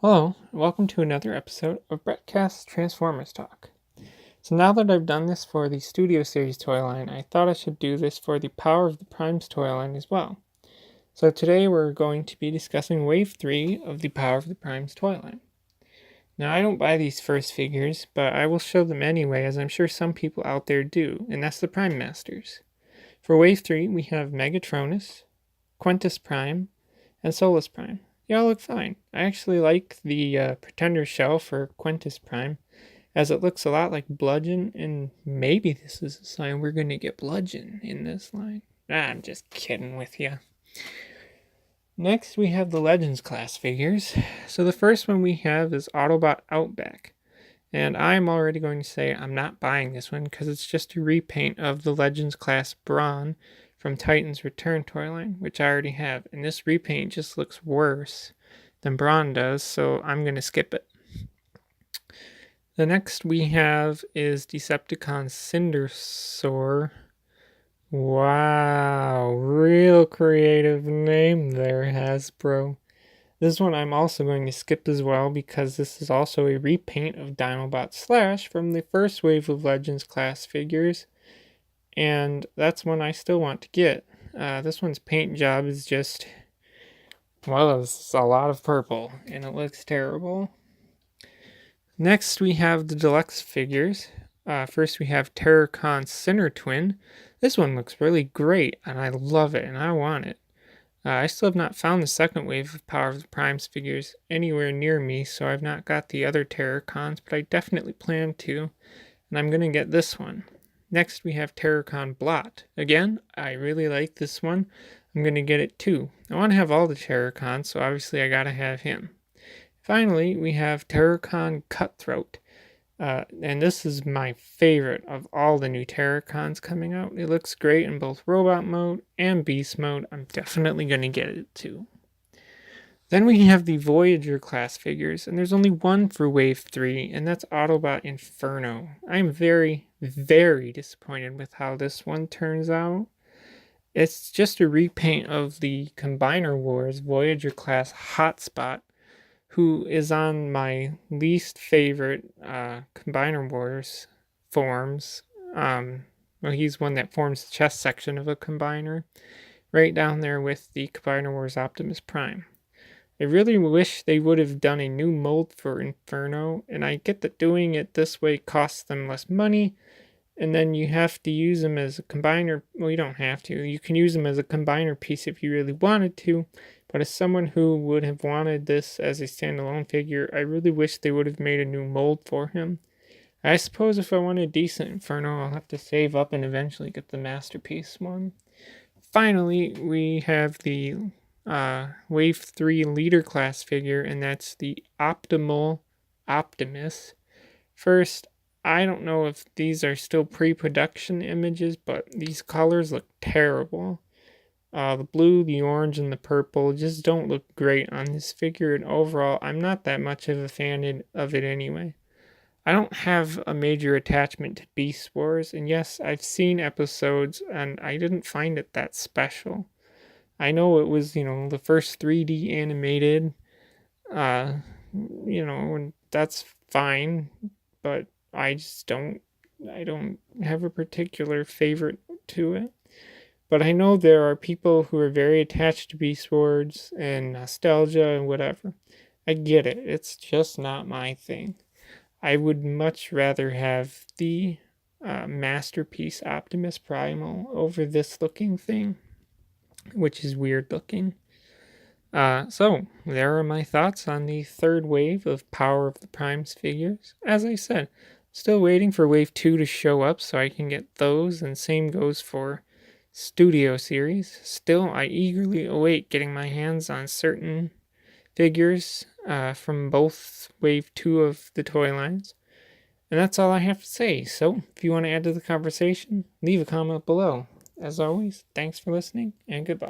Hello, and welcome to another episode of BrettCasts Transformers Talk. So now that I've done this for the Studio Series toy line, I thought I should do this for the Power of the Primes toy line as well. So today we're going to be discussing Wave 3 of the Power of the Primes toy line. Now I don't buy these first figures, but I will show them anyway, as I'm sure some people out there do, and that's the Prime Masters. For Wave 3, we have Megatronus, Quintus Prime, and Solus Prime. They all look fine. I actually like the Pretender shell for Quintus Prime, as it looks a lot like Bludgeon, and maybe this is a sign we're going to get Bludgeon in this line. I'm just kidding with you. Next, we have the Legends class figures. So the first one we have is Autobot Outback. And I'm already going to say I'm not buying this one because it's just a repaint of the Legends class Brawn from Titan's Return toy line, which I already have. And this repaint just looks worse than Brawn does, so I'm going to skip it. The next we have is Decepticon Cindersaur. Wow, real creative name there, Hasbro. This one I'm also going to skip as well because this is also a repaint of Dinobot Slash from the first wave of Legends class figures. And that's one I still want to get. This one's paint job is just, well, it's a lot of purple and it looks terrible. Next we have the deluxe figures. First we have Terrorcon Sinner Twin. This one looks really great and I love it and I want it. I still have not found the second wave of Power of the Primes figures anywhere near me, so I've not got the other Terrorcons, but I definitely plan to, and I'm going to get this one. Next, we have Terrorcon Blot. Again, I really like this one. I'm going to get it too. I want to have all the Terrorcons, so obviously I got to have him. Finally, we have Terrorcon Cutthroat. And this is my favorite of all the new Terrorcons coming out. It looks great in both robot mode and beast mode. I'm definitely going to get it too. Then we have the Voyager class figures, and there's only one for Wave 3, and that's Autobot Inferno. I'm very, very disappointed with how this one turns out. It's just a repaint of the Combiner Wars Voyager class Hotspot, who is on my least favorite Combiner Wars forms. Well, he's one that forms the chest section of a Combiner, right down there with the Combiner Wars Optimus Prime. I really wish they would have done a new mold for Inferno, and I get that doing it this way costs them less money, and then you have to use them as a Combiner. Well, you don't have to. You can use them as a Combiner piece if you really wanted to, but as someone who would have wanted this as a standalone figure, I really wish they would have made a new mold for him. I suppose if I want a decent Inferno, I'll have to save up and eventually get the Masterpiece one. Finally, we have the Wave 3 Leader class figure, and that's the Optimal Optimus. First, I don't know if these are still pre-production images, but these colors look terrible. The blue, the orange, and the purple just don't look great on this figure, and overall, I'm not that much of a fan of it anyway. I don't have a major attachment to Beast Wars, and yes, I've seen episodes, and I didn't find it that special. I know it was, the first 3D animated, and that's fine, but I don't have a particular favorite to it. But I know there are people who are very attached to Beast Wars and nostalgia and whatever. I get it. It's just not my thing. I would much rather have the Masterpiece Optimus Primal over this looking thing, which is weird looking. So, there are my thoughts on the third wave of Power of the Primes figures. As I said, still waiting for Wave 2 to show up so I can get those, and same goes for Studio Series. Still, I eagerly await getting my hands on certain figures from both Wave 2 of the toy lines. And that's all I have to say. So, if you want to add to the conversation, leave a comment below. As always, thanks for listening, and goodbye.